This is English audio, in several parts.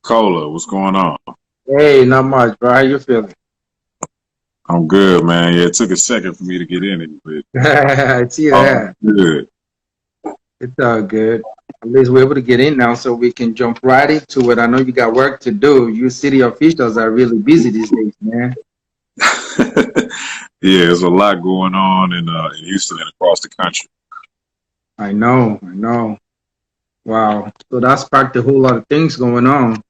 Kola, what's going on? Hey, not much, bro. How you feeling? I'm good, man. Yeah, it took a second for me to get in it, but I see I'm that. good. It's all good. At least we're able to get in now so we can jump right into it. I know you got work to do. You city officials are really busy these days, man. Yeah, there's a lot going on in Houston and across the country. I know. Wow. So that sparked a whole lot of things going on.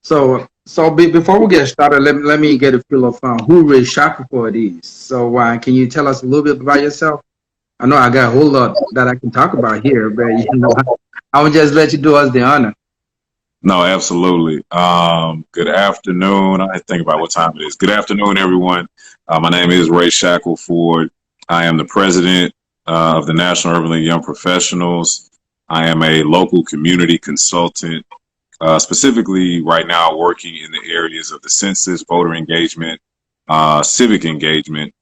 Before we get started, let me get a feel of who Ray Shackelford is. Can you tell us a little bit about yourself? I know I got a whole lot that I can talk about here, but I will just let you do us the honor. No, absolutely. Good afternoon. I think about what time it is. Good afternoon, everyone. My name is Ray Shackelford. I am the president of the National Urban League Young Professionals. I am a local community consultant. Specifically, right now, working in the areas of the census, voter engagement, civic engagement,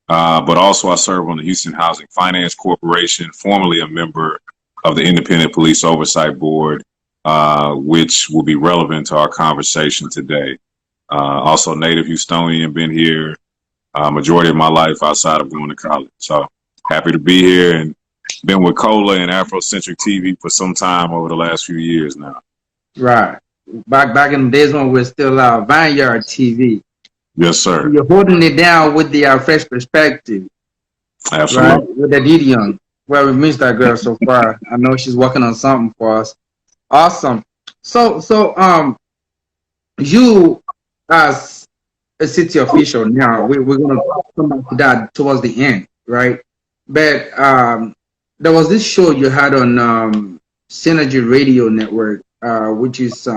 but also I serve on the Houston Housing Finance Corporation, formerly a member of the Independent Police Oversight Board, which will be relevant to our conversation today. Also, native Houstonian, been here majority of my life outside of going to college. So happy to be here and been with Kola and Afrocentric TV for some time over the last few years now. Right. Back in the days when we're still Vineyard TV. Yes, sir. You're holding it down with the fresh perspective, right? Absolutely. With the Didion. Well, we missed that girl so far. I know she's working on something for us. Awesome. So you as a city official now, we're gonna come back to that towards the end, right? But there was this show you had on Synergy Radio Network, which is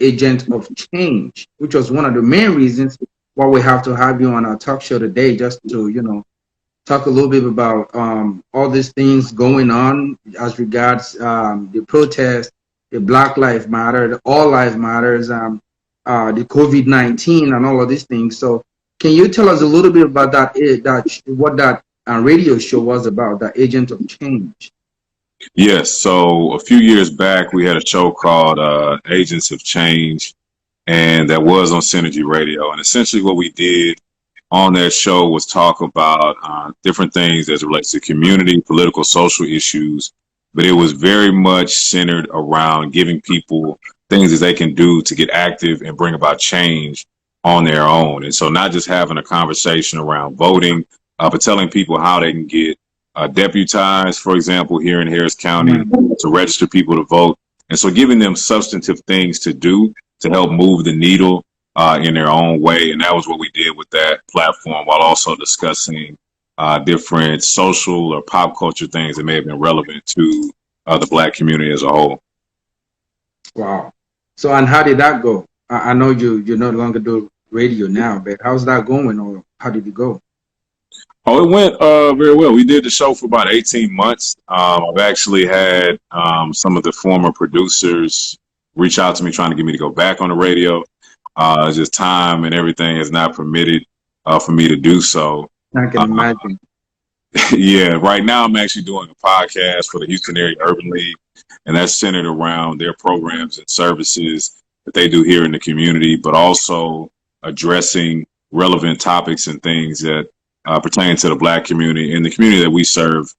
Agent of Change, which was one of the main reasons why we have to have you on our talk show today, just to talk a little bit about all these things going on as regards the protest, the Black Lives Matter, the All Lives Matters, the COVID-19, and all of these things. So, can you tell us a little bit about what that radio show was about, the Agent of Change? Yes. So a few years back, we had a show called Agents of Change, and that was on Synergy Radio. And essentially, what we did on that show was talk about different things as it relates to community, political, social issues. But it was very much centered around giving people things that they can do to get active and bring about change on their own. And so, not just having a conversation around voting, but telling people how they can get deputized, for example, here in Harris County to register people to vote. And so, giving them substantive things to do to help move the needle in their own way. And that was what we did with that platform, while also discussing different social or pop culture things that may have been relevant to the Black community as a whole. Wow. So, and how did that go? I know you no longer do radio now, but how's that going, or how did it go? Oh, it went very well. We did the show for about 18 months. I've actually had some of the former producers reach out to me trying to get me to go back on the radio. Just time and everything has not permitted for me to do so. I can imagine. Yeah, right now I'm actually doing a podcast for the Houston Area Urban League, and that's centered around their programs and services that they do here in the community, but also addressing relevant topics and things that pertain to the Black community and the community that we serve.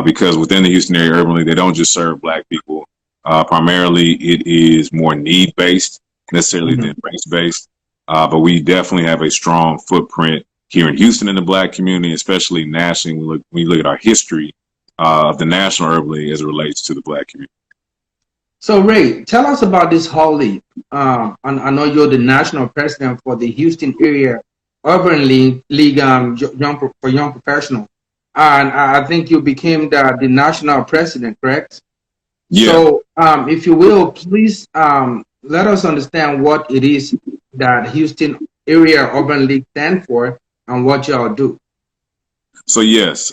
Because within the Houston Area Urban League, they don't just serve Black people. Primarily, it is more need-based necessarily than race-based. But we definitely have a strong footprint here in Houston in the Black community, especially nationally. When we look at our history of the National Urban League as it relates to the Black community. So, Ray, tell us about this Holly. I know you're the national president for the Houston Area Urban League for young professionals. And I think you became the national president, correct? Yeah. So, if you will, please let us understand what it is that Houston Area Urban League stand for and what y'all do. So, yes,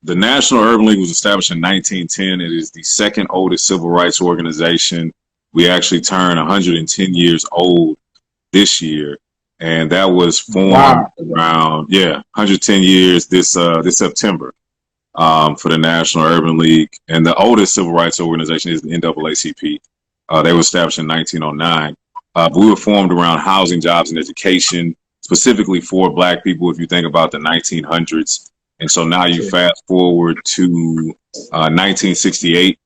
the National Urban League was established in 1910. It is the second oldest civil rights organization. We actually turned 110 years old this year. And that was formed around, 110 years this September for the National Urban League. And the oldest civil rights organization is the NAACP. They were established in 1909. But we were formed around housing, jobs, and education, specifically for Black people. If you think about the 1900s, and so now you fast forward to 1968.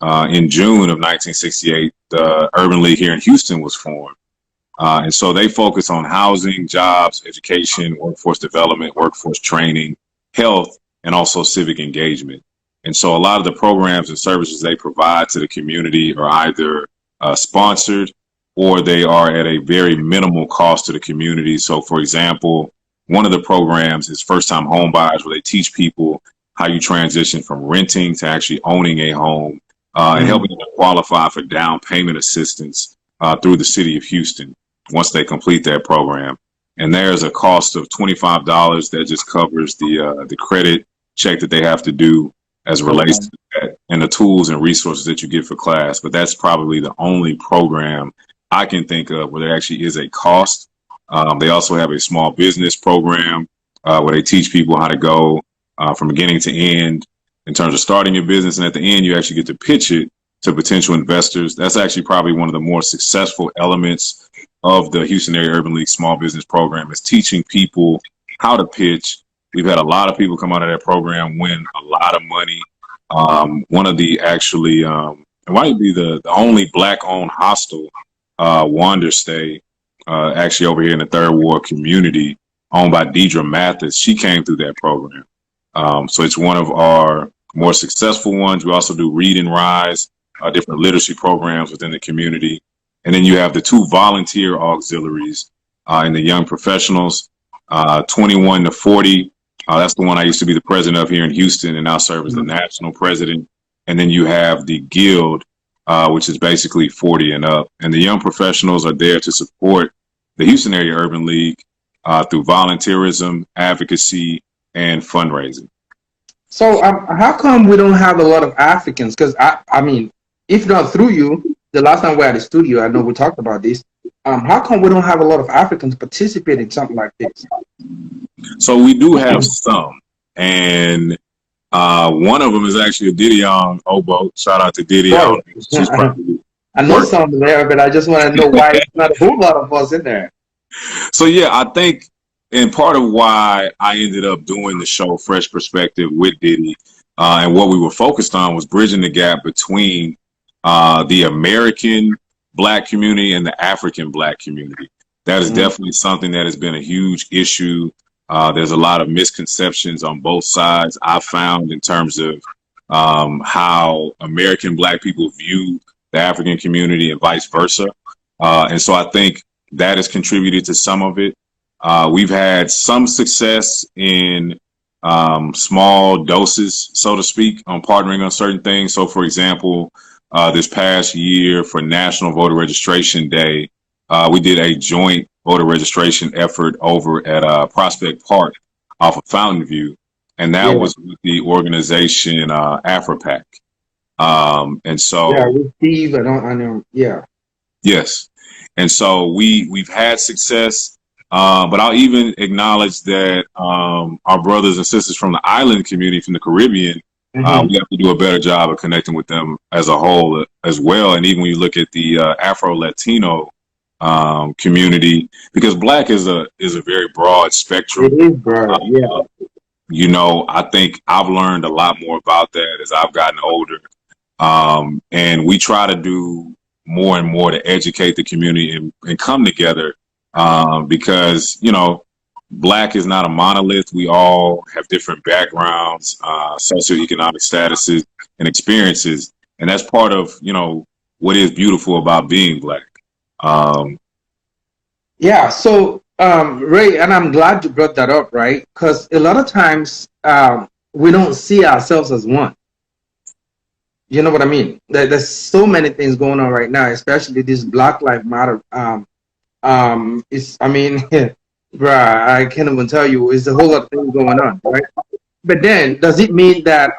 In June of 1968, the Urban League here in Houston was formed. And so they focus on housing, jobs, education, workforce development, workforce training, health, and also civic engagement. And so a lot of the programs and services they provide to the community are either sponsored or they are at a very minimal cost to the community. So, for example, one of the programs is first-time home buyers, where they teach people how you transition from renting to actually owning a home, and helping them qualify for down payment assistance through the city of Houston once they complete that program. And there's a cost of $25 that just covers the credit check that they have to do as it relates to that, and the tools and resources that you get for class. But that's probably the only program I can think of where there actually is a cost. They also have a small business program where they teach people how to go from beginning to end in terms of starting your business. And at the end, you actually get to pitch it to potential investors. That's actually probably one of the more successful elements of the Houston Area Urban League Small Business Program, is teaching people how to pitch. We've had a lot of people come out of that program win a lot of money. One of the actually, it might be the only Black-owned hostel, Wander Stay, actually over here in the Third Ward community, owned by Deidre Mathis. She came through that program. So it's one of our more successful ones. We also do Read and Rise, different literacy programs within the community. And then you have the two volunteer auxiliaries in the young professionals, 21 to 40. That's the one I used to be the president of here in Houston and now serve as the national president. And then you have the Guild, which is basically 40 and up. And the young professionals are there to support the Houston Area Urban League through volunteerism, advocacy, and fundraising. So how come we don't have a lot of Africans? Because I mean, if not through you, the last time we were at the studio, I know we talked about this. How come we don't have a lot of Africans participate in something like this? So we do have some, and one of them is actually a Didion Obo. Shout out to Didion. She's probably I know some there, but I just want to know why it's not a whole lot of us in there. So yeah, I think, and part of why I ended up doing the show Fresh Perspective with Diddy, and what we were focused on was bridging the gap between the American Black community and the African Black community. That is definitely something that has been a huge issue. There's a lot of misconceptions on both sides, I found, in terms of how American Black people view the African community and vice versa. And so I think that has contributed to some of it. We've had some success in small doses, so to speak, on partnering on certain things. So, for example, this past year for National Voter Registration Day, we did a joint voter registration effort over at Prospect Park off of Fountain View, and that was with the organization AfroPac. And so, with Steve, I know, yes, and so we've had success, but I'll even acknowledge that our brothers and sisters from the island community, from the Caribbean, we have to do a better job of connecting with them as a whole as well. And even when you look at the Afro-Latino community, because Black is a very broad spectrum. It is broad, You know, I think I've learned a lot more about that as I've gotten older. And we try to do more and more to educate the community and come together, because, you know, Black is not a monolith. We all have different backgrounds, socioeconomic statuses and experiences. And that's part of, you know, what is beautiful about being Black. So Ray, and I'm glad you brought that up, right? Because a lot of times we don't see ourselves as one. You know what I mean? There's so many things going on right now, especially this Black Lives Matter. Bruh, I can't even tell you. It's a whole lot of things going on, right? But then, does it mean that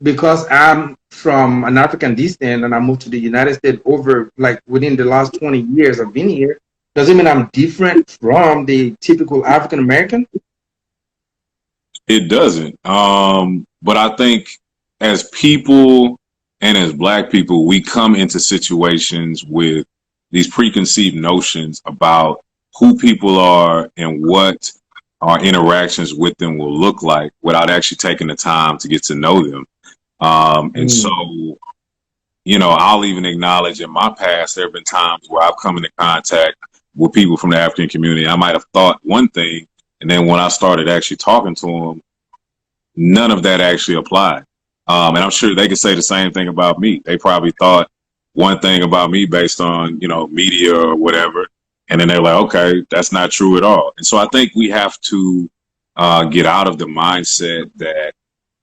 because I'm from an African descent and I moved to the United States over, like, within the last 20 years I've been here, does it mean I'm different from the typical African American? It doesn't. But I think as people and as Black people, we come into situations with, these preconceived notions about who people are and what our interactions with them will look like without actually taking the time to get to know them. And so, you know, I'll even acknowledge in my past, there have been times where I've come into contact with people from the African community. I might have thought one thing, and then when I started actually talking to them, none of that actually applied. And I'm sure they could say the same thing about me. They probably thought one thing about me based on, you know, media or whatever. And then they're like, okay, that's not true at all. And so I think we have to get out of the mindset that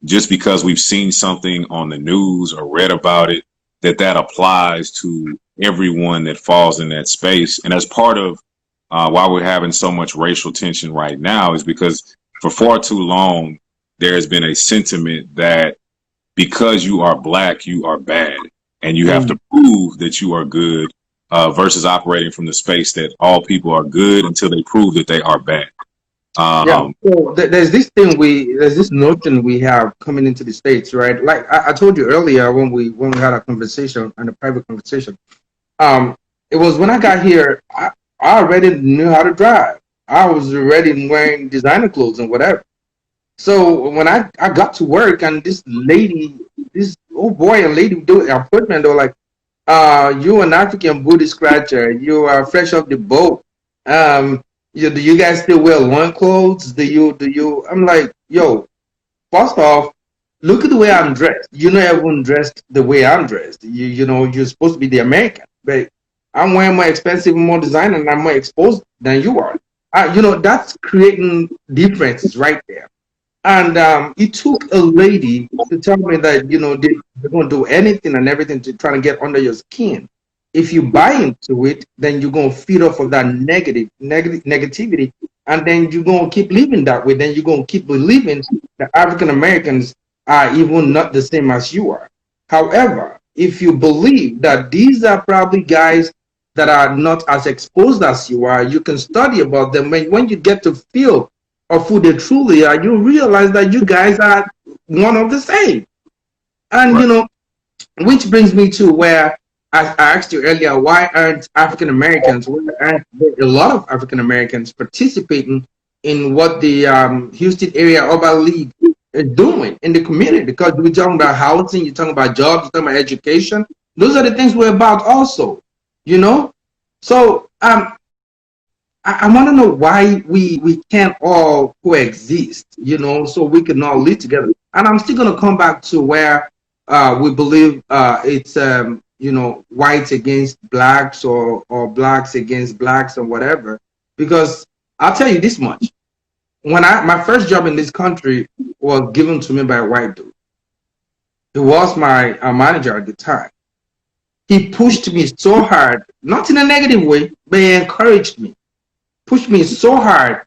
just because we've seen something on the news or read about it, that applies to everyone that falls in that space. And as part of why we're having so much racial tension right now is because for far too long, there has been a sentiment that because you are black, you are bad, and you have to prove that you are good versus operating from the space that all people are good until they prove that they are bad. Yeah, so there's this notion we have coming into the States, right? Like I told you earlier when we had a conversation and a private conversation, it was when I got here, I already knew how to drive. I was already wearing designer clothes and whatever. So when I got to work and this old boy and lady do an appointment, they were like, you an African booty scratcher, you are fresh off the boat. Do you guys still wear loin clothes? Do you? I'm like, yo, first off, look at the way I'm dressed. You know, everyone dressed the way I'm dressed. You know, you're supposed to be the American, but I'm wearing more expensive, more designer, and I'm more exposed than you are. You know, that's creating differences right there. And it took a lady to tell me that, you know, they're going to do anything and everything to try to get under your skin. If you buy into it, then you're going to feed off of that negativity. And then you're going to keep living that way. Then you're going to keep believing that African Americans are even not the same as you are. However, if you believe that these are probably guys that are not as exposed as you are, you can study about them. When you get to feel of who they truly are, you realize that you guys are one of the same. And, right. You know, which brings me to where I asked you earlier, why aren't African Americans, why aren't a lot of African Americans participating in what the Houston Area Urban League is doing in the community? Because we're talking about housing, you're talking about jobs, you're talking about education. Those are the things we're about also, you know? So I want to know why we can't all coexist, you know, so we can all live together. And I'm still going to come back to where we believe it's, you know, whites against blacks or blacks against blacks or whatever. Because I'll tell you this much. When my first job in this country was given to me by a white dude. He was my manager at the time. He pushed me so hard, not in a negative way, but he encouraged me. Pushed me so hard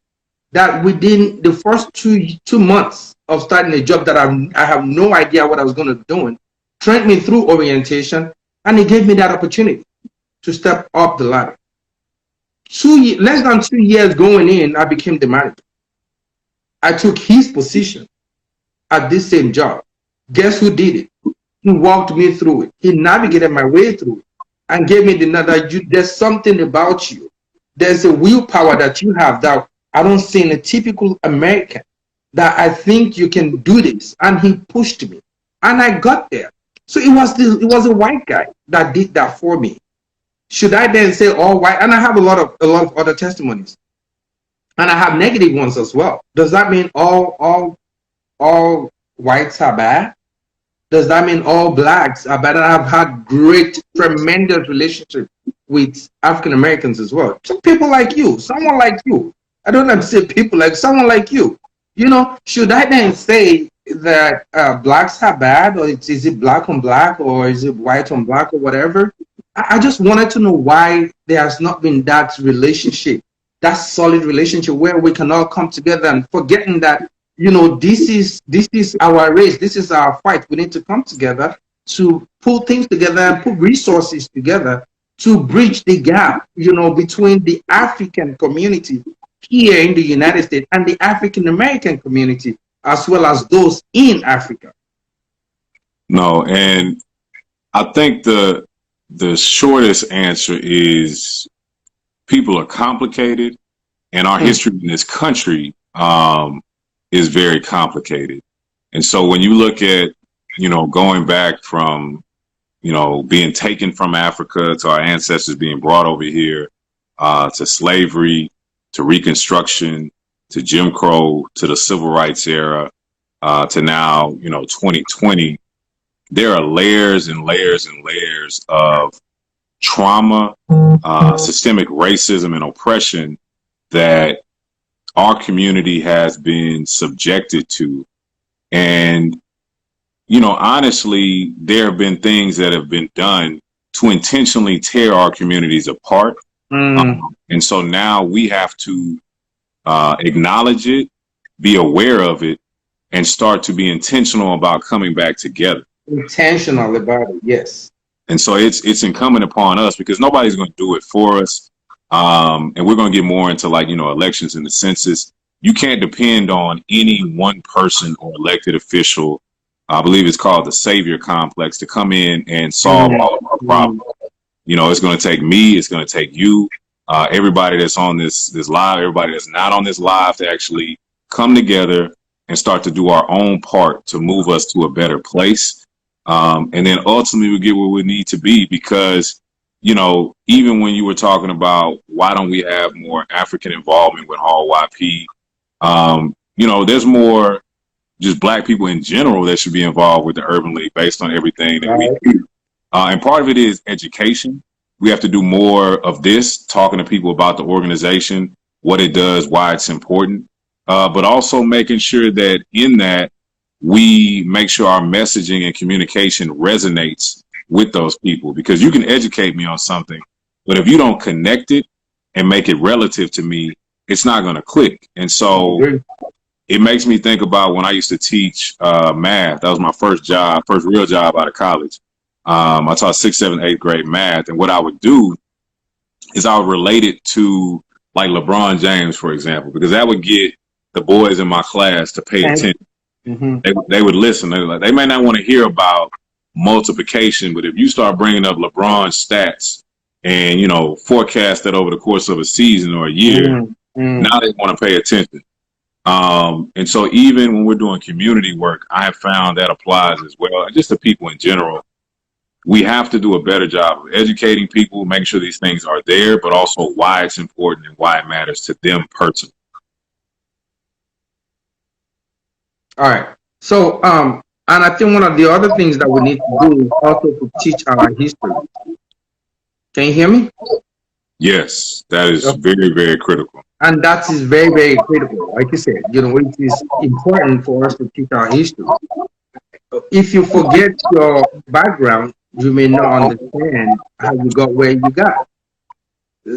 that within the first two months of starting a job that I have no idea what I was going to do, trained me through orientation, and he gave me that opportunity to step up the ladder. Less than 2 years going in, I became the manager. I took his position at this same job. Guess who did it? He walked me through it. He navigated my way through it and gave me the note that there's something about you. There's a willpower that you have that I don't see in a typical American, that I think you can do this. And he pushed me. And I got there. So it was a white guy that did that for me. Should I then say all white? And I have a lot of other testimonies. And I have negative ones as well. Does that mean all whites are bad? Does that mean all blacks are bad? And I've had great, tremendous relationship with African Americans as well. Some people like you, someone like you. I don't have to say people like someone like you. You know, should I then say that blacks are bad, or is it black on black, or is it white on black, or whatever? I just wanted to know why there has not been that relationship, that solid relationship where we can all come together and forgetting that, you know, this is our race, this is our fight. We need to come together to pull things together and put resources together to bridge the gap, you know, between the African community here in the United States and the African American community, as well as those in Africa. No, and I think the the shortest answer is people are complicated, and our history in this country is very complicated. And so when you look at, going back from, being taken from Africa to our ancestors being brought over here, to slavery, to Reconstruction, to Jim Crow, to the Civil Rights era, to now, 2020, there are layers and layers and layers of trauma, systemic racism and oppression that our community has been subjected to. And, honestly, there have been things that have been done to intentionally tear our communities apart. And so now we have to acknowledge it, be aware of it, and start to be intentional about coming back together. Intentional about it, yes. And so it's incumbent upon us, because nobody's going to do it for us. And we're going to get more into elections and the census. You can't depend on any one person or elected official. I believe it's called the savior complex, to come in and solve all of our problems. It's going to take me. It's going to take you. Everybody that's on this live, everybody that's not on this live, to actually come together and start to do our own part to move us to a better place. And then ultimately we get where we need to be, because, even when you were talking about why don't we have more African involvement with Hall YP, there's more just Black people in general that should be involved with the Urban League based on everything that we do. And part of it is education. We have to do more of this, talking to people about the organization, what it does, why it's important, but also making sure that in that we make sure our messaging and communication resonates with those people. Because you can educate me on something, but if you don't connect it and make it relative to me, it's not going to click. And so it makes me think about when I used to teach math. That was my first real job out of college. I taught 6th, 7th, 8th grade math. And what I would do is I would relate it to like LeBron James, for example, because that would get the boys in my class to pay attention. They would listen. They may not want to hear about multiplication, but if you start bringing up LeBron's stats and, forecast that over the course of a season or a year, now they want to pay attention. And so even when we're doing community work, I have found that applies as well, just to people in general. We have to do a better job of educating people, making sure these things are there, but also why it's important and why it matters to them personally. All right. So, and I think one of the other things that we need to do is also to teach our history. Can you hear me? Yes, that is very, very critical. And that is very, very critical. Like you said, it is important for us to teach our history. If you forget your background, you may not understand how you got where you got.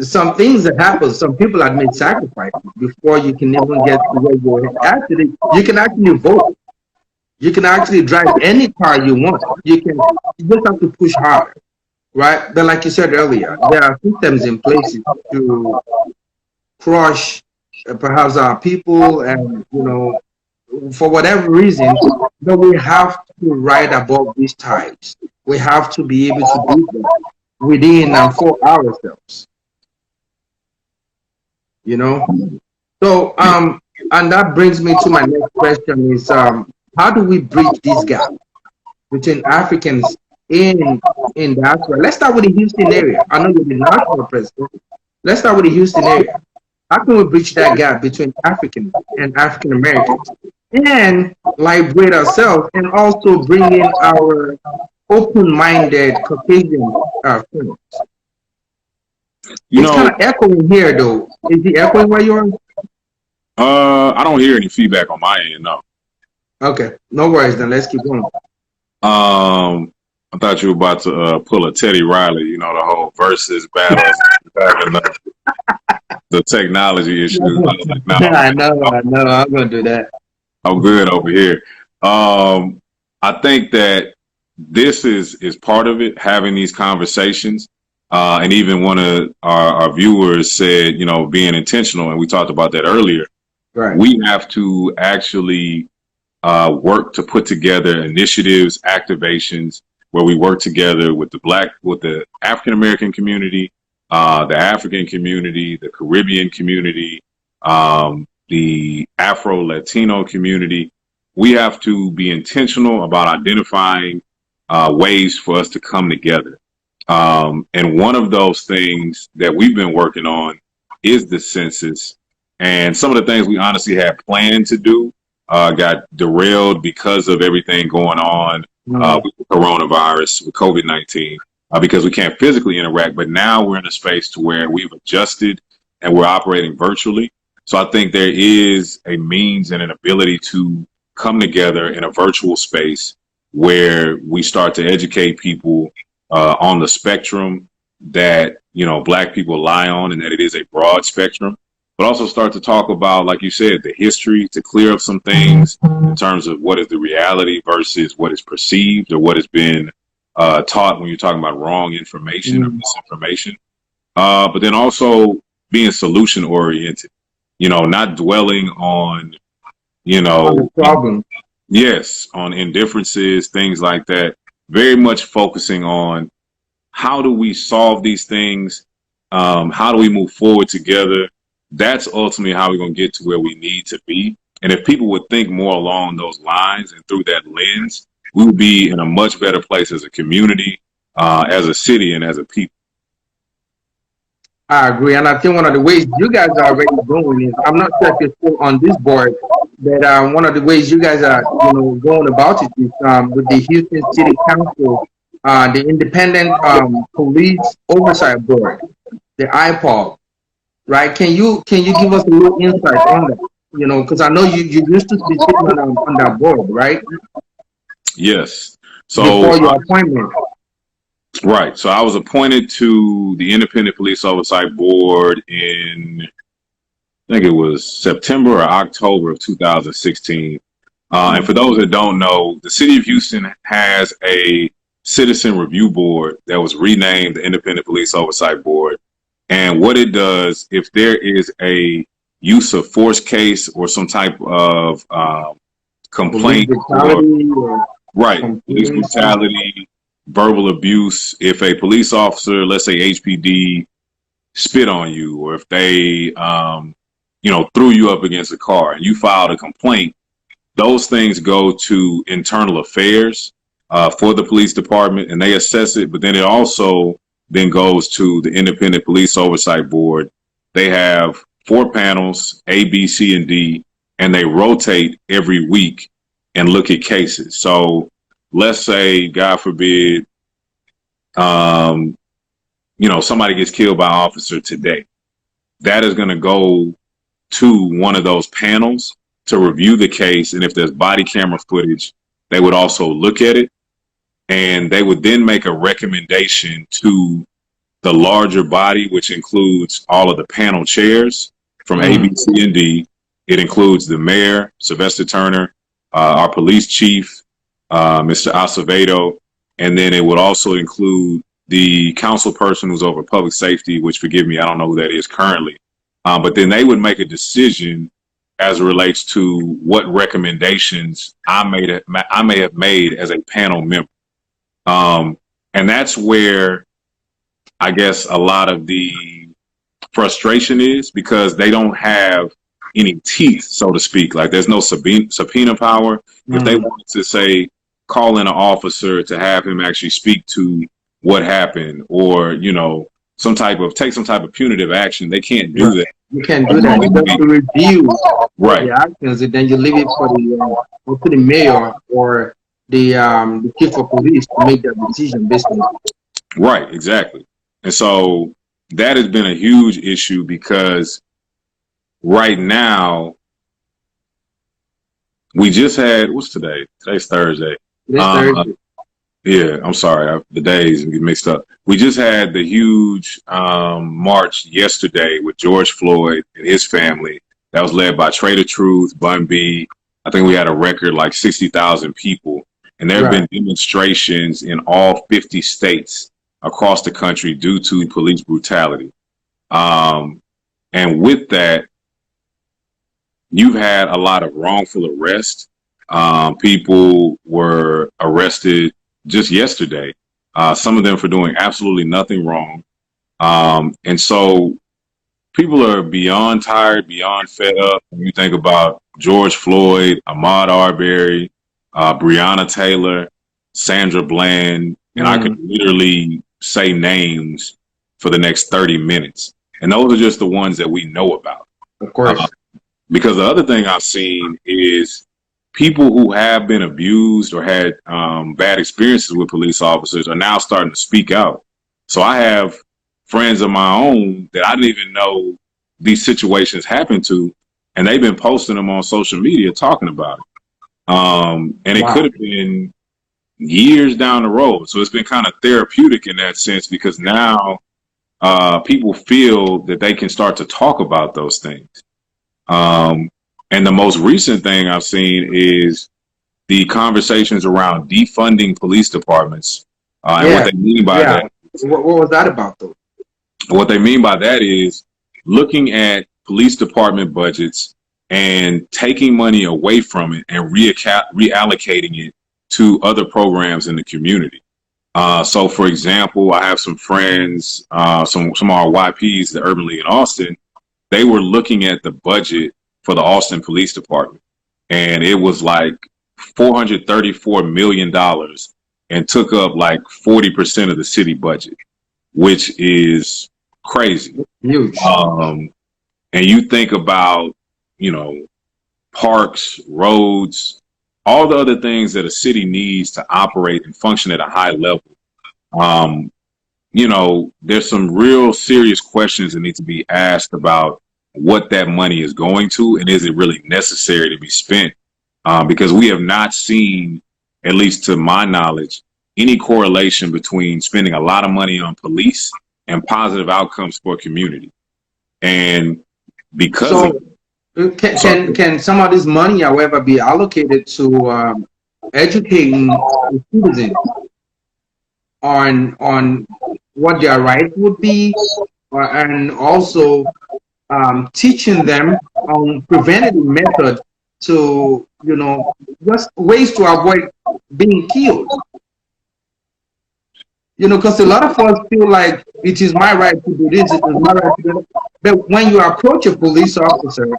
Some things that happen, some people have made sacrifices before you can even get to where you're at. You can actually vote. You can actually drive any car you want. You just have to push harder, right? But like you said earlier, there are systems in place to crush perhaps our people, and for whatever reason, but we have to ride above these times. We have to be able to do that within and for ourselves. So and that brings me to my next question is how do we bridge this gap between Africans in diaspora? Let's start with the Houston area. I know you're the national president. Let's start with the Houston area. How can we bridge that gap between Africans and African Americans and liberate ourselves, and also bring in our open-minded Caucasian friends? It's kind of echoing here, though. Is it echoing where you are? I don't hear any feedback on my end, no. Okay, no worries. Then let's keep going. I thought you were about to pull a Teddy Riley, the whole versus battle, the technology issue. Like, no, I know. I'm gonna do that. I'm good over here. I think that this is part of it, having these conversations. And even one of our viewers said, being intentional, and we talked about that earlier. Right. We have to actually work to put together initiatives, activations, where we work together with the African American community, the African community, the Caribbean community, the Afro Latino community. We have to be intentional about identifying ways for us to come together. And one of those things that we've been working on is the census. And some of the things we honestly had planned to do got derailed because of everything going on with the coronavirus, with COVID-19, because we can't physically interact. But now we're in a space to where we've adjusted and we're operating virtually. So I think there is a means and an ability to come together in a virtual space where we start to educate people on the spectrum that, you know, Black people lie on, and that it is a broad spectrum, but also start to talk about, like you said, the history, to clear up some things in terms of what is the reality versus what is perceived or what has been taught when you're talking about wrong information or misinformation. But then also being solution oriented, you know, not dwelling on, you know, problem. Yes, on indifferences, things like that. Very much focusing on how do we solve these things? How do we move forward together? That's ultimately how we're going to get to where we need to be. And if people would think more along those lines and through that lens, we would be in a much better place as a community, as a city, and as a people. I agree, and I think one of the ways you guys are already going is, I'm not sure if you're still on this board, but one of the ways you guys are, you know, going about it is with the Houston City Council, the Independent Police Oversight Board, the IPOB, right? Can you give us a little insight on that? You know, because I know you used to be sitting on that board, right? Yes. So before your appointment. Right. So I was appointed to the Independent Police Oversight Board in, I think it was September or October of 2016. And for those that don't know, the city of Houston has a citizen review board that was renamed the Independent Police Oversight Board. And what it does, if there is a use of force case or some type of complaint, police brutality, verbal abuse, if a police officer, let's say HPD, spit on you, or if they, you know, threw you up against a car and you filed a complaint, those things go to internal affairs for the police department, and they assess it. But then it also then goes to the Independent Police Oversight Board. They have 4 panels, A, B, C, and D, and they rotate every week and look at cases. So let's say, God forbid, you know, somebody gets killed by an officer today. That is going to go to one of those panels to review the case. And if there's body camera footage, they would also look at it. And they would then make a recommendation to the larger body, which includes all of the panel chairs from A, B, C, and D. It includes the mayor, Sylvester Turner, our police chief, Mr. Acevedo, and then it would also include the council person who's over public safety, which, forgive me, I don't know who that is currently. But then they would make a decision as it relates to what recommendations I may have made as a panel member. And that's where I guess a lot of the frustration is, because they don't have any teeth, so to speak. Like, there's no subpoena power. If they wanted to say, call in an officer to have him actually speak to what happened, or, you know, take some type of punitive action, they can't do that. You can't do that. You have to review the actions, and then you leave it for to the mayor or the chief of police to make that decision based on that. Right, exactly. And so that has been a huge issue, because right now we just had, what's today? Today's Thursday. Yeah, I'm sorry, the days get mixed up. We just had the huge march yesterday with George Floyd and his family. That was led by Trader Truth, Bun B. I think we had a record like 60,000 people. And there have been demonstrations in all 50 states across the country due to police brutality. And with that, you've had a lot of wrongful arrests. People were arrested just yesterday. Some of them for doing absolutely nothing wrong. And so people are beyond tired, beyond fed up. When you think about George Floyd, Ahmaud Arbery, Breonna Taylor, Sandra Bland, and I could literally say names for the next 30 minutes. And those are just the ones that we know about. Of course. Because the other thing I've seen is people who have been abused or had bad experiences with police officers are now starting to speak out. So I have friends of my own that I didn't even know these situations happened to, and they've been posting them on social media talking about it. And it could have been years down the road. So it's been kind of therapeutic in that sense, because now people feel that they can start to talk about those things. And the most recent thing I've seen is the conversations around defunding police departments. And what they mean by that. What was that about, though? What they mean by that is looking at police department budgets and taking money away from it and reallocating it to other programs in the community. So, for example, I have some friends, some of our YPs, the Urban League in Austin. They were looking at the budget for the Austin Police Department, and it was like $434 million and took up like 40% of the city budget, which is crazy. Huge. And you think about, you know, parks, roads, all the other things that a city needs to operate and function at a high level. You know, there's some real serious questions that need to be asked about what that money is going to, and is it really necessary to be spent? Because we have not seen, at least to my knowledge, any correlation between spending a lot of money on police and positive outcomes for a community. And because can some of this money, however, be allocated to educating the citizens on what their rights would be, and also teaching them on preventative methods to, you know, just ways to avoid being killed? You know, because a lot of us feel like it is my right to do this, it is my right to do that. But when you approach a police officer,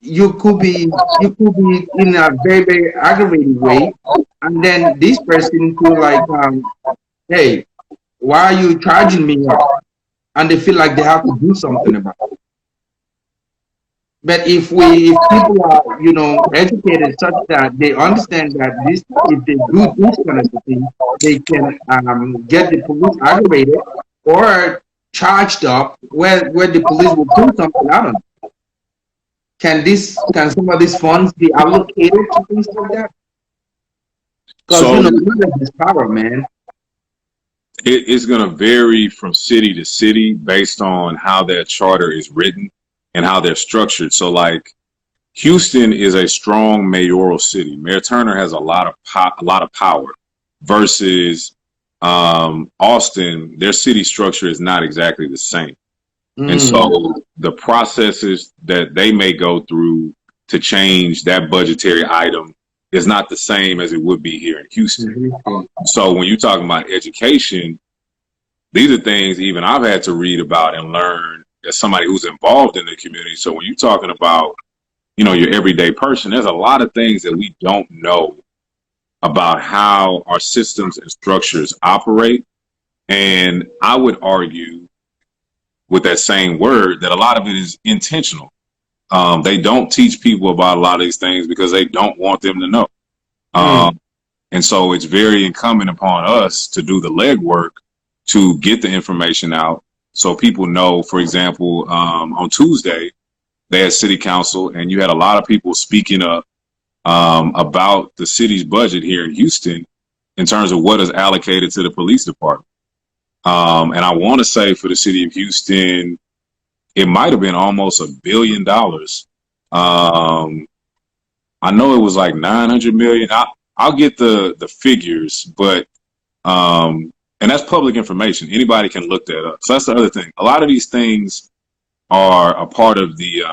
you could be in a very, very aggravating way, and then this person feel like, hey, why are you charging me up? And they feel like they have to do something about it. But if people are, you know, educated such that they understand that this, if they do this kind of thing, they can get the police aggravated or charged up, where the police will pull something out of them. Can some of these funds be allocated to things like that? Because you know, this power, man. It's going to vary from city to city based on how that charter is written and how they're structured. So, like, Houston is a strong mayoral city. Mayor Turner has a lot of power, versus Austin. Their city structure is not exactly the same. And so the processes that they may go through to change that budgetary item is not the same as it would be here in Houston. So when you're talking about education, these are things even I've had to read about and learn as somebody who's involved in the community. So when you're talking about, you know, your everyday person, there's a lot of things that we don't know about how our systems and structures operate. And I would argue, with that same word, that a lot of it is intentional. They don't teach people about a lot of these things because they don't want them to know. And so it's very incumbent upon us to do the legwork to get the information out so people know. For example, on Tuesday, they had city council, and you had a lot of people speaking up about the city's budget here in Houston in terms of what is allocated to the police department. And I want to say for the city of Houston, it might have been almost $1 billion. I know it was like 900 million. I'll get the figures, but and that's public information. Anybody can look that up. So that's the other thing. A lot of these things are a part of the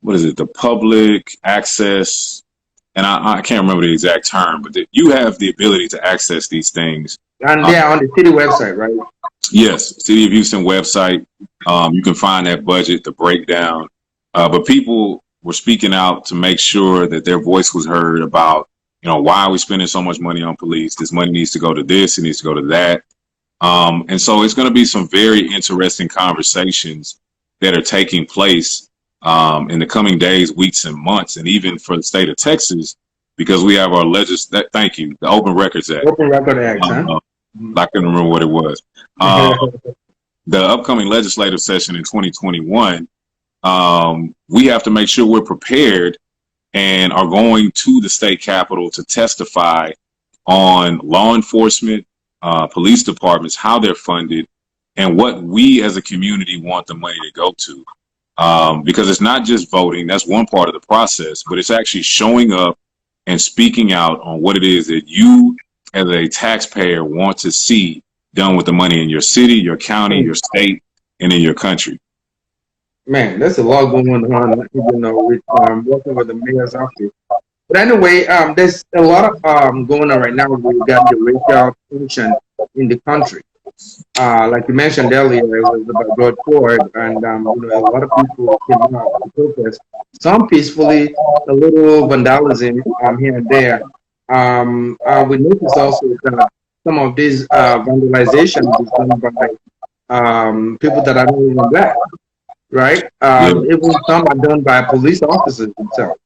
what is it? The public access and I can't remember the exact term, but that you have the ability to access these things. And they are on the city website, right? Yes, City of Houston website. You can find that budget, the breakdown. But people were speaking out to make sure that their voice was heard about, why are we spending so much money on police? This money needs to go to this, it needs to go to that. And so it's going to be some very interesting conversations that are taking place in the coming days, weeks, and months, and even for the state of Texas, because we have our thank you, the Open Records Act. Open Record Act, huh? I couldn't remember what it was. The upcoming legislative session in 2021, we have to make sure we're prepared and are going to the state capitol to testify on law enforcement, police departments, how they're funded, and what we as a community want the money to go to. Because it's not just voting, that's one part of the process, but it's actually showing up and speaking out on what it is that you as a taxpayer want to see done with the money in your city, your county, your state, and in your country. Man, there's a lot going on, with working with the mayor's office. But anyway, there's a lot of going on right now regarding the racial tension in the country. Like you mentioned earlier, it was about George Floyd, and a lot of people came out to protest. Some peacefully, a little vandalism here and there. We noticed also that some of these vandalization is done by people that are not even black, right? Even some are done by police officers themselves.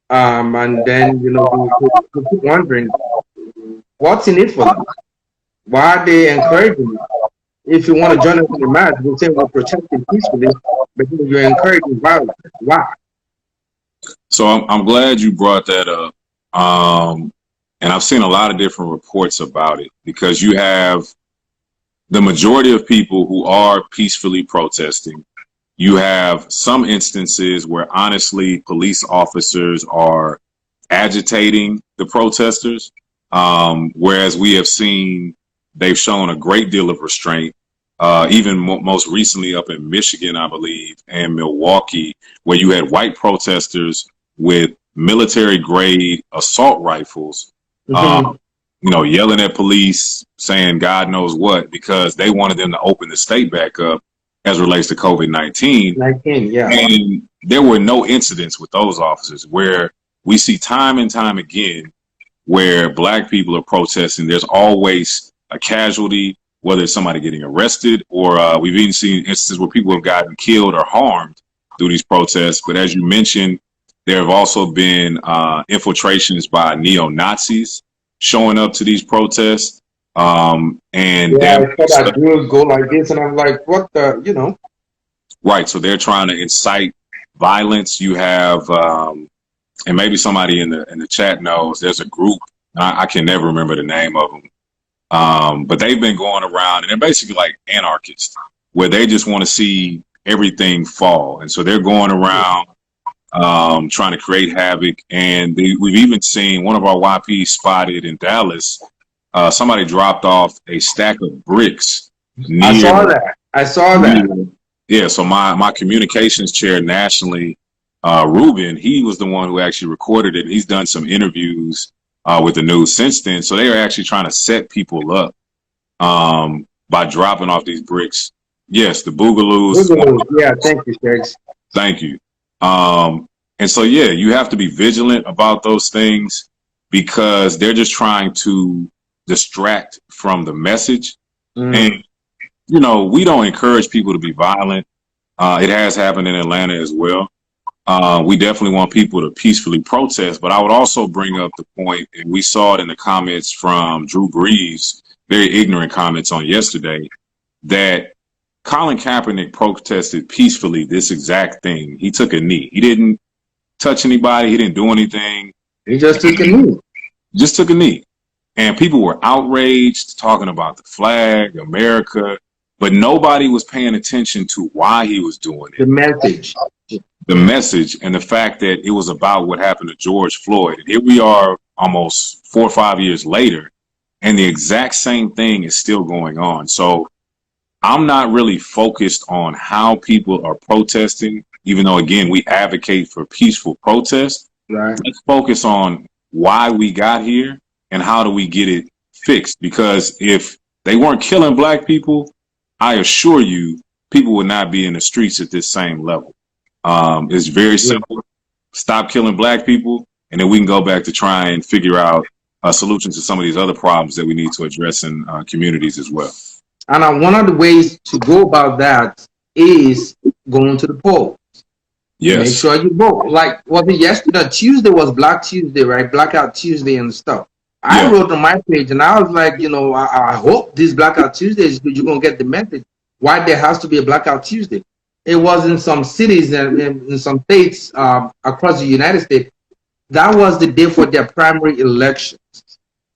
And then, we keep wondering, what's in it for them? Why are they encouraging it? If you want to join us in the march, we'll say we're protecting peacefully, but you're encouraging violence. Why? So I'm glad you brought that up. And I've seen a lot of different reports about it, because you have the majority of people who are peacefully protesting. You have some instances where, honestly, police officers are agitating the protesters, whereas we have seen they've shown a great deal of restraint, even most recently up in Michigan, I believe, and Milwaukee, where you had white protesters with military-grade assault rifles, yelling at police, saying God knows what, because they wanted them to open the state back up as relates to COVID-19. Yeah. And there were no incidents with those officers, where we see time and time again where black people are protesting. There's always a casualty, whether it's somebody getting arrested, or we've even seen instances where people have gotten killed or harmed through these protests. But as you mentioned, there have also been infiltrations by neo-Nazis showing up to these protests. And I saw that dude go like this, and I'm like, what the, Right. So they're trying to incite violence. You have, and maybe somebody in the chat knows, there's a group, I can never remember the name of them, but they've been going around, and they're basically like anarchists, where they just want to see everything fall. And so they're going around trying to create havoc. And we've even seen one of our YPs spotted in Dallas. Somebody dropped off a stack of bricks. I saw that. Yeah, so my communications chair nationally, Ruben, he was the one who actually recorded it. He's done some interviews with the news since then. So they are actually trying to set people up by dropping off these bricks. Yes, the Boogaloos. Yeah, thank you, Shags. Thank you. And so, yeah, you have to be vigilant about those things, because they're just trying to distract from the message. And we don't encourage people to be violent. It has happened in Atlanta as well. We definitely want people to peacefully protest, but I would also bring up the point, and we saw it in the comments from Drew Brees, very ignorant comments on yesterday, that Colin Kaepernick protested peacefully this exact thing. He took a knee. He didn't touch anybody. He didn't do anything. He just took a knee. Just took a knee. And people were outraged, talking about the flag, America, but nobody was paying attention to why he was doing it. The message and the fact that it was about what happened to George Floyd. And here we are almost 4 or 5 years later, and the exact same thing is still going on. So I'm not really focused on how people are protesting, even though, again, we advocate for peaceful protest. Right. Let's focus on why we got here and how do we get it fixed. Because if they weren't killing black people, I assure you, people would not be in the streets at this same level. It's very simple. Stop killing black people, and then we can go back to try and figure out a solution to some of these other problems that we need to address in communities as well. And one of the ways to go about that is going to the polls. Yes. Make sure you vote. Like, was it yesterday? Tuesday was Black Tuesday, right? Blackout Tuesday and stuff. I wrote on my page, and I was like, you know, I hope this Blackout Tuesday is good. You're going to get the message why there has to be a Blackout Tuesday. It was in some cities and in some states across the United States. That was the day for their primary elections.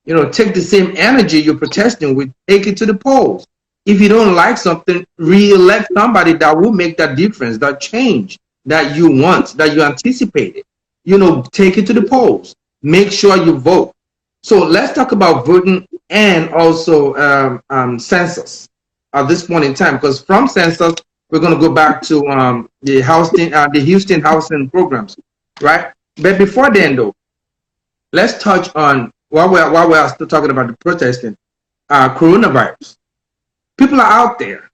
You know, take the same energy you're protesting with, take it to the polls. If you don't like something, re-elect somebody that will make that difference, that change that you want, that you anticipated. You know, take it to the polls. Make sure you vote. So let's talk about voting and also census at this point in time, because from census, we're going to go back to the Houston housing programs, right? But before then, though, let's touch on, while we're still talking about the protesting, coronavirus. People are out there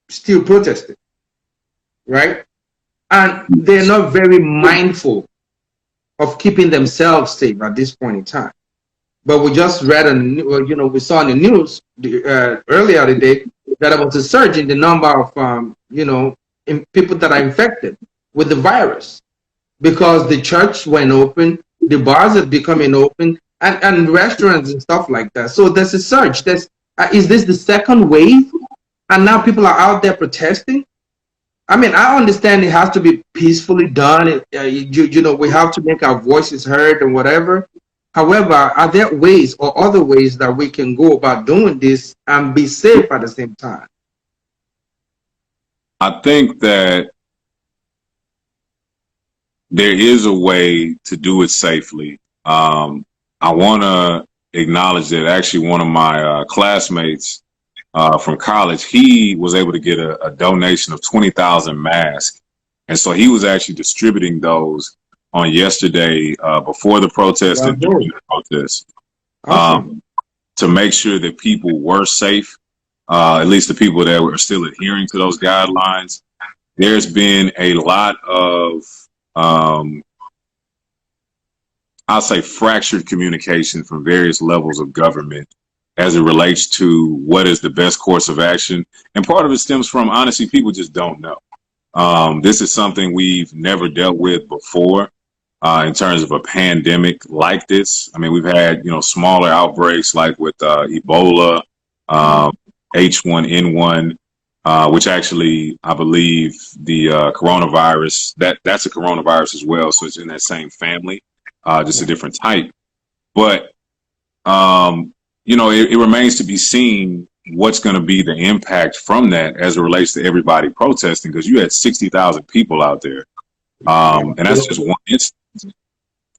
still protesting, right? And they're not very mindful of keeping themselves safe at this point in time. But we just read, you know, we saw in the news earlier today that there was a surge in the number of, you know, people that are infected with the virus because the church went open, the bars are becoming open, and restaurants and stuff like that. So there's a surge. Is this the second wave? And now people are out there protesting? I mean, I understand it has to be peacefully done. You know, we have to make our voices heard and whatever. However, are there ways or other ways that we can go about doing this and be safe at the same time? I think that there is a way to do it safely. I want to acknowledge that actually one of my classmates from college, he was able to get a donation of 20,000 masks. And so he was actually distributing those on yesterday before the protest and during the protest to make sure that people were safe, at least the people that were still adhering to those guidelines. There's been a lot of, I'll say, fractured communication from various levels of government as it relates to what is the best course of action. And part of it stems from, honestly, people just don't know. This is something we've never dealt with before. In terms of a pandemic like this. I mean, we've had, you know, smaller outbreaks like with Ebola, H1N1, which actually, I believe the coronavirus, that's a coronavirus as well. So it's in that same family, just a different type. But, you know, it remains to be seen what's going to be the impact from that as it relates to everybody protesting, because you had 60,000 people out there. And that's just one instance.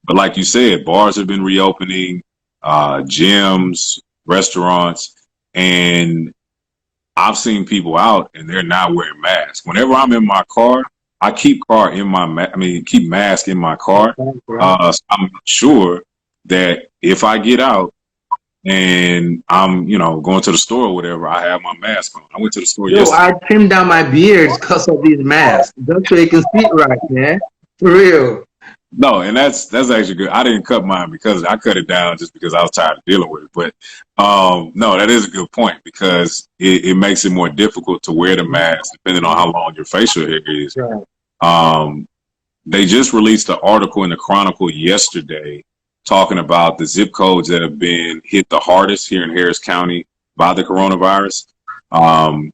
But like you said, bars have been reopening, gyms, restaurants, and I've seen people out and they're not wearing masks. Whenever I'm in my car, I keep keep mask in my car. So I'm sure that if I get out and I'm, you know, going to the store or whatever, I have my mask on. I went to the store yesterday. I trimmed down my beard because of these masks, just so you can see it right, man. For real. No, and that's actually good. I didn't cut mine because I cut it down just because I was tired of dealing with it. But no, that is a good point because it makes it more difficult to wear the mask depending on how long your facial hair is. Right. They just released an article in the Chronicle yesterday talking about the zip codes that have been hit the hardest here in Harris County by the coronavirus.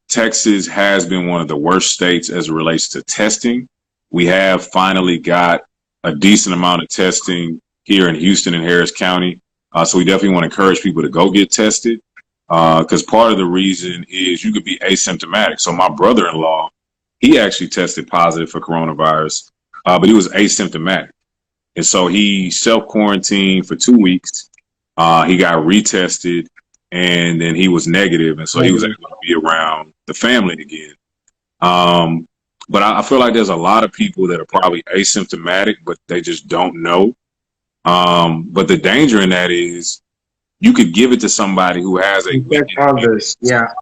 Texas has been one of the worst states as it relates to testing. We have finally got a decent amount of testing here in Houston and Harris County. So we definitely want to encourage people to go get tested because part of the reason is you could be asymptomatic. So my brother-in-law, he actually tested positive for coronavirus, but he was asymptomatic. And so he self-quarantined for 2 weeks. He got retested and then he was negative. And so he was able to be around the family again. But I feel like there's a lot of people that are probably asymptomatic, but they just don't know. But the danger in that is you could give it to somebody who has a Infect others. Yeah.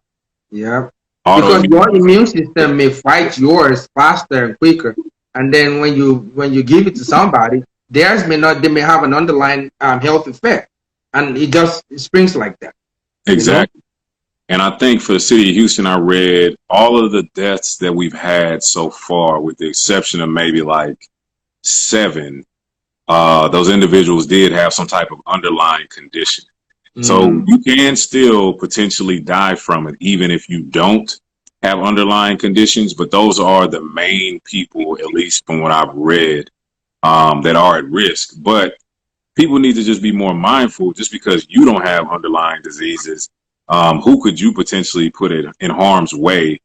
Yeah. Because your autoimmune. immune system may fight yours faster and quicker. And then when you give it to somebody, theirs may not. They may have an underlying health effect, and it springs like that. Exactly. And I think for the city of Houston, I read all of the deaths that we've had so far, with the exception of maybe like 7. Those individuals did have some type of underlying condition. So you can still potentially die from it, even if you don't have underlying conditions. But those are the main people, at least from what I've read, that are at risk. But people need to just be more mindful. Just because you don't have underlying diseases, who could you potentially put it in harm's way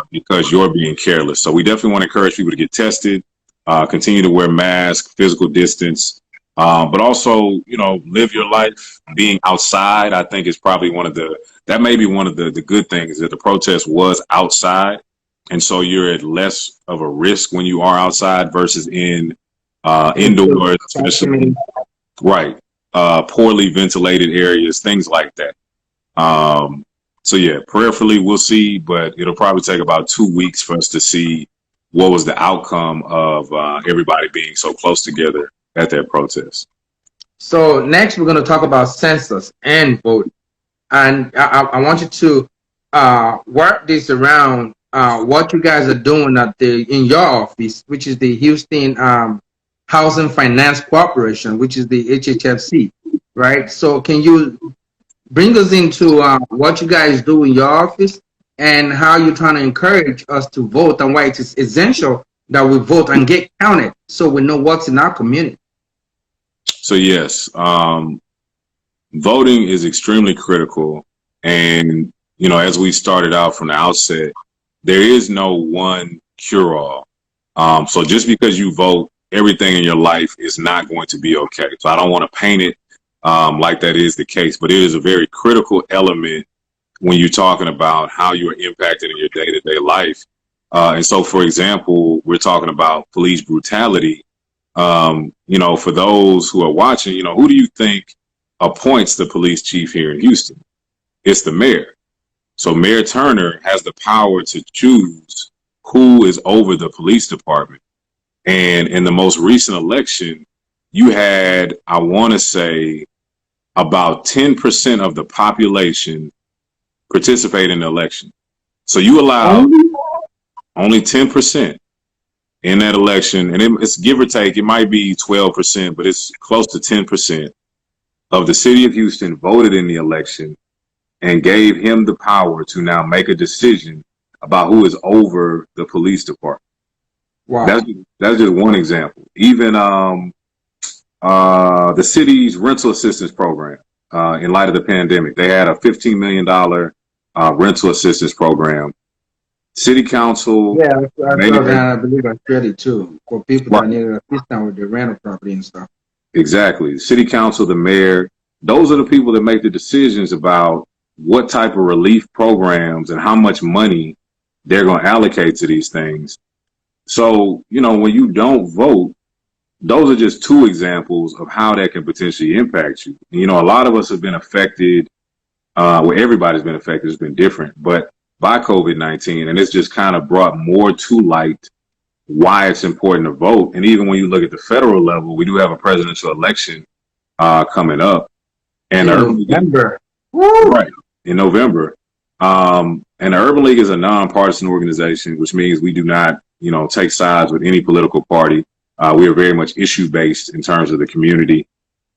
because you're being careless? So we definitely want to encourage people to get tested, continue to wear masks, physical distance. But also, live your life. Being outside, I think, is probably that may be one of the good things, that the protest was outside. And so you're at less of a risk when you are outside versus in indoors, traditionally, right? Poorly ventilated areas, things like that. So yeah, prayerfully, we'll see, but it'll probably take about 2 weeks for us to see what was the outcome of everybody being so close together at that protest. So next, we're going to talk about census and voting, and I want you to work this around what you guys are doing in your office, which is the Houston Housing Finance Corporation, which is the HHFC, right? So can you bring us into what you guys do in your office and how you're trying to encourage us to vote, and why it is essential that we vote and get counted so we know what's in our community? So yes, voting is extremely critical. And, as we started out from the outset, there is no one cure-all. So just because you vote, everything in your life is not going to be okay. So I don't want to paint it like that is the case, but it is a very critical element when you're talking about how you are impacted in your day-to-day life. And so, for example, we're talking about police brutality. For those who are watching, who do you think appoints the police chief here in Houston? It's the mayor. So Mayor Turner has the power to choose who is over the police department. And in the most recent election, you had, I want to say, about 10% of the population participate in the election. So you allowed only 10% in that election, and it's give or take, it might be 12%, but it's close to 10% of the city of Houston voted in the election and gave him the power to now make a decision about who is over the police department. Wow. That's just one example. Even the city's rental assistance program, in light of the pandemic, they had a $15 million rental assistance program. City council. Yeah, I believe I shared it too, for people that needed assistance with their rental property and stuff. Exactly. City council, the mayor, those are the people that make the decisions about what type of relief programs and how much money they're going to allocate to these things. So, when you don't vote, those are just 2 examples of how that can potentially impact you. A lot of us have been affected, everybody's been affected, it's been different, but by COVID-19, and it's just kind of brought more to light why it's important to vote. And even when you look at the federal level, we do have a presidential election coming up. And in November. Right, in November. And the Urban League is a nonpartisan organization, which means we do not, take sides with any political party. We are very much issue-based in terms of the community.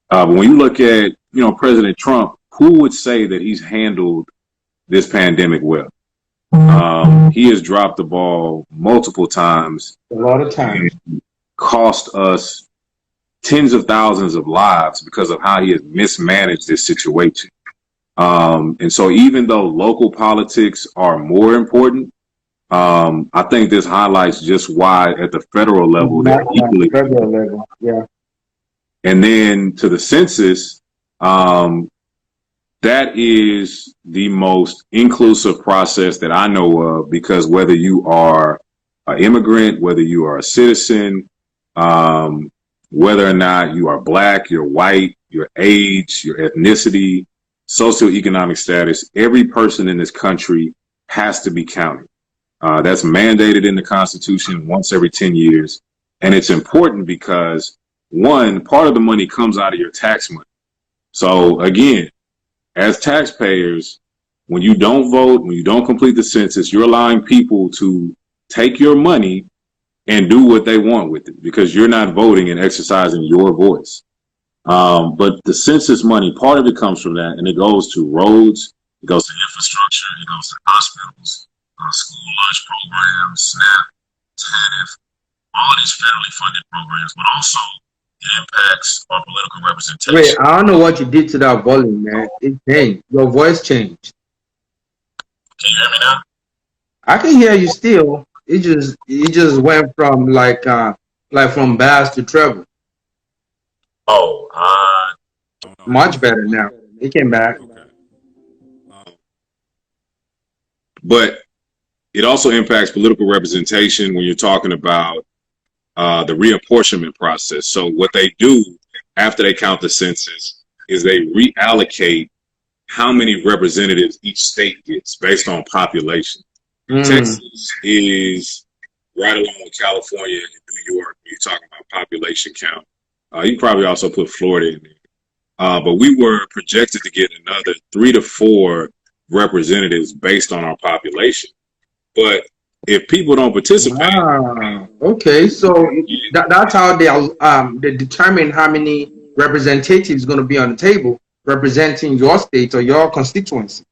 But when you look at, President Trump, who would say that he's handled this pandemic well? He has dropped the ball multiple times. A lot of times. Cost us tens of thousands of lives because of how he has mismanaged this situation. And so even though local politics are more important, I think this highlights just why at the federal level, they're equally. Federal level, yeah. And then to the census, that is the most inclusive process that I know of, because whether you are an immigrant, whether you are a citizen, whether or not you are black, you're white, your age, your ethnicity, socioeconomic status. Every person in this country has to be counted. That's mandated in the Constitution once every 10 years. And it's important because, one, part of the money comes out of your tax money. So again, as taxpayers, when you don't vote, when you don't complete the census, you're allowing people to take your money and do what they want with it because you're not voting and exercising your voice. But the census money, part of it comes from that, and it goes to roads, it goes to infrastructure, it goes to hospitals, school lunch programs, SNAP, TANF, all these federally funded programs, but also it impacts our political representation. Wait, I don't know what you did to that volume, man. It changed. Your voice changed. Can you hear me now? I can hear you still. It just went from like from bass to treble. Oh, Much better now. It came back. Okay. But it also impacts political representation when you're talking about the reapportionment process. So what they do after they count the census is they reallocate how many representatives each state gets based on population. Texas is right along with California and New York when you're talking about population count. You probably also put Florida in there. But we were projected to get another 3 to 4 representatives based on our population. But if people don't participate, okay, so that's how they determine how many representatives going to be on the table representing your state or your constituency.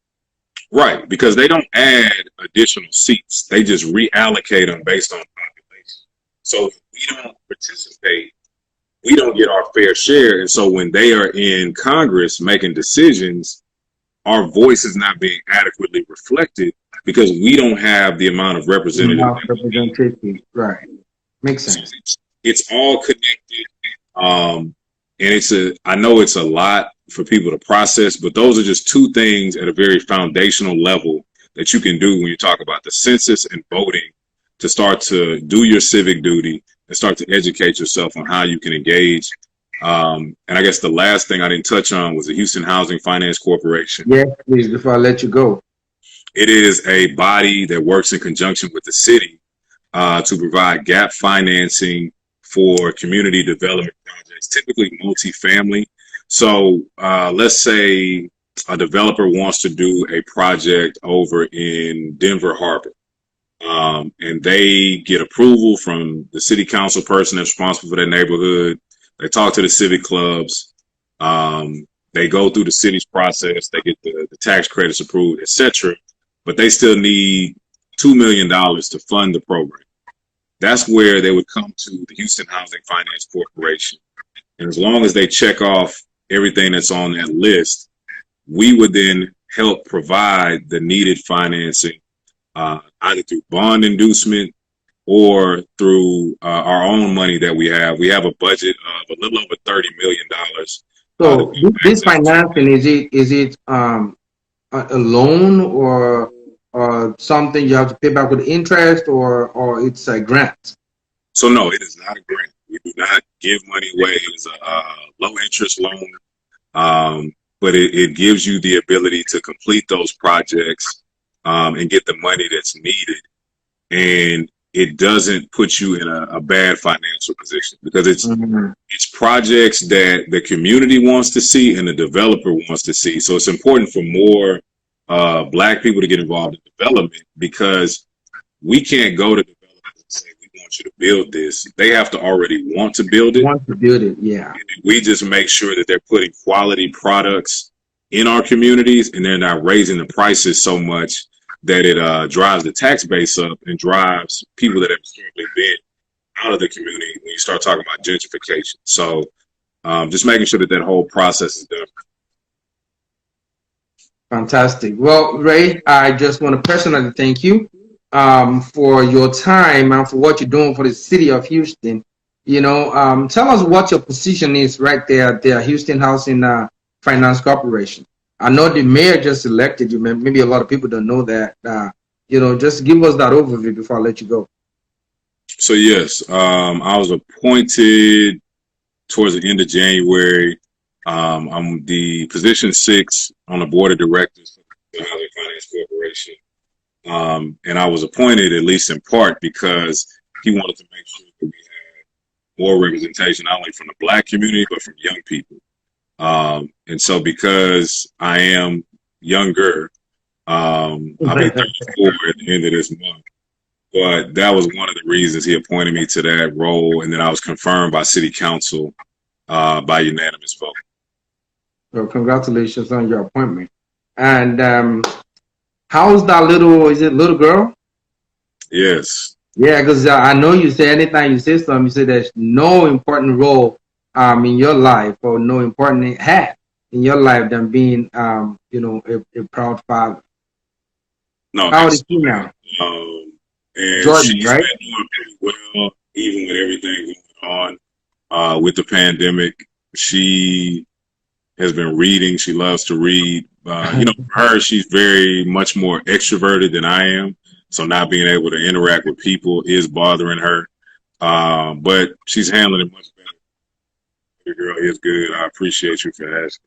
Right, because they don't add additional seats; they just reallocate them based on population. So if we don't participate, we don't get our fair share, and so when they are in Congress making decisions, our voice is not being adequately reflected because we don't have the amount of representation. Right. Makes sense. So it's all connected. And I know it's a lot for people to process, but those are just two things at a very foundational level that you can do when you talk about the census and voting to start to do your civic duty and start to educate yourself on how you can engage. And I guess the last thing I didn't touch on was the Houston Housing Finance Corporation. Yes, please, before I let you go. It is a body that works in conjunction with the city to provide gap financing for community development projects, typically multifamily. So let's say a developer wants to do a project over in Denver Harbor, and they get approval from the city council person that's responsible for their neighborhood. They talk to the civic clubs. They go through the city's process. They get the tax credits approved, etc. But they still need $2 million to fund the program. That's where they would come to the Houston Housing Finance Corporation. And as long as they check off everything that's on that list, we would then help provide the needed financing, either through bond inducement or through our own money that we have. We have a budget of a little over $30 million. So this financing, is it a loan or something you have to pay back with interest, or it's a grant? So no, it is not a grant. We do not give money away. It's a low interest loan, but it gives you the ability to complete those projects and get the money that's needed. And it doesn't put you in a bad financial position because it's projects that the community wants to see and the developer wants to see. So it's important for more Black people to get involved in development because we can't go to developers and say, we want you to build this. They have to already want to build it. Yeah. And we just make sure that they're putting quality products in our communities and they're not raising the prices so much that it drives the tax base up and drives people that have historically been out of the community when you start talking about gentrification. So just making sure that whole process is done. Fantastic. Well, Ray, I just want to personally thank you for your time and for what you're doing for the city of Houston. You know, tell us what your position is right there at the Houston Housing Finance Corporation. I know the mayor just elected you. Maybe a lot of people don't know that. You know, just give us that overview before I let you go. So yes, I was appointed towards the end of January. I'm the position 6 on the board of directors for the Housing Finance Corporation. And I was appointed, at least in part, because he wanted to make sure that we had more representation, not only from the Black community, but from young people. And so because I am younger, I'll be 34 at the end of this month. But that was one of the reasons he appointed me to that role. And then I was confirmed by City Council by unanimous vote. Well, congratulations on your appointment. And how's that little girl? Yes. Yeah, because I know you say anytime you say something, you say there's no important role in your life or no important hat in your life than being a proud father. No, how old is she now? And Jordan, she's right? been doing pretty well, even with everything going on with the pandemic. She has been reading. She loves to read. For her, she's very much more extroverted than I am. So not being able to interact with people is bothering her. But she's handling it much better. The girl is good. I appreciate you for asking.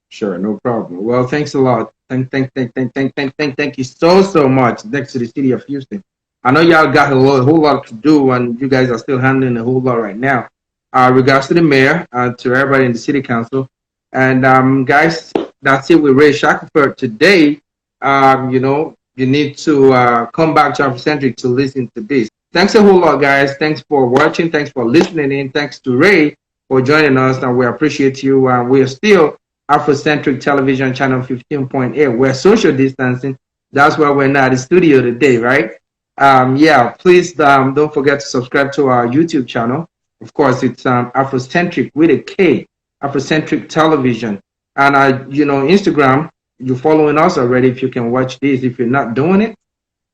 Sure, no problem. Well, thanks a lot. Thank you so much. Thanks to the city of Houston. I know y'all got a whole lot to do, and you guys are still handling a whole lot right now. Regards to the mayor, to everybody in the city council, and guys, that's it with Ray Shackelford today. You need to come back to Afrocentric to listen to this. Thanks a whole lot, guys. Thanks for watching. Thanks for listening in. Thanks to Ray for joining us, and we appreciate you. We are still Afrocentric Television Channel 15.8. We're social distancing. That's why we're not in the studio today, right? Please don't forget to subscribe to our YouTube channel. Of course, it's Afrocentric with a K, Afrocentric Television. And Instagram, you're following us already. If you can watch this, if you're not doing it,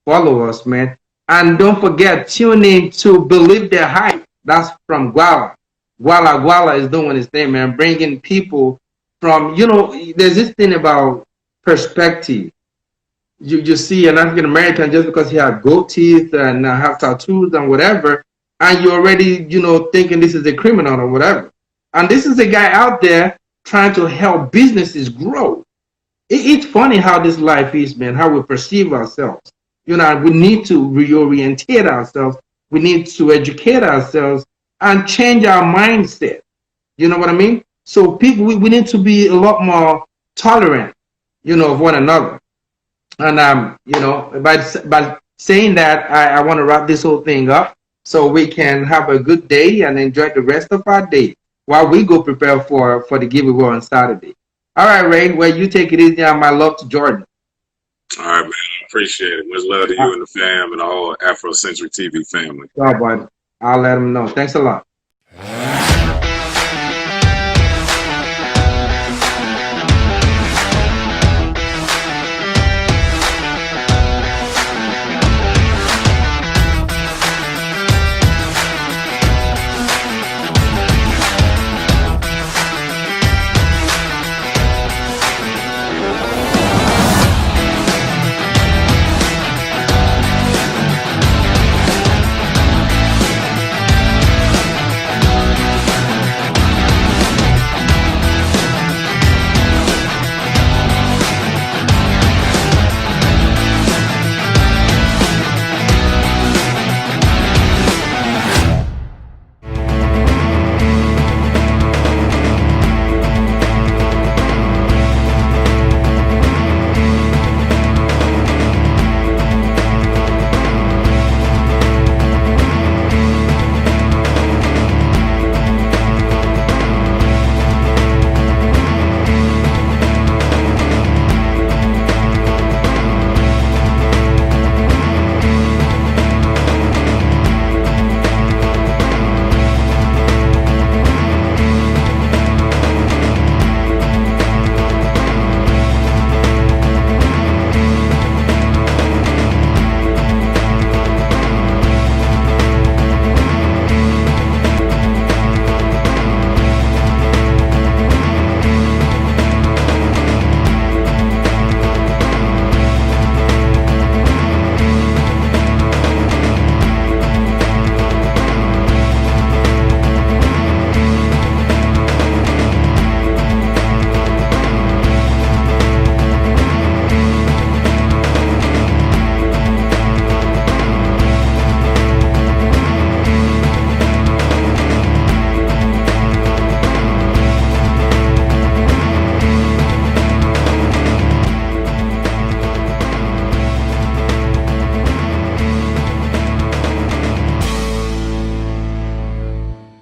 follow us, man. And don't forget, tune in to Believe Their Hype. That's from Guala. Guala is doing his thing, man, bringing people from, there's this thing about perspective. You see an African American just because he has goat teeth and have tattoos and whatever, and you're already, thinking this is a criminal or whatever. And this is a guy out there trying to help businesses grow. It's funny how this life is, man, how we perceive ourselves. We need to reorientate ourselves. We need to educate ourselves and change our mindset. You know what I mean? So people, we need to be a lot more tolerant, of one another. And by saying that, I want to wrap this whole thing up so we can have a good day and enjoy the rest of our day while we go prepare for the giveaway on Saturday. All right, Ray, well, you take it easy, and my love to Jordan. All right, man. I appreciate it. Much love to you and the fam and the whole Afrocentric TV family. Oh, bud. I'll let him know. Thanks a lot.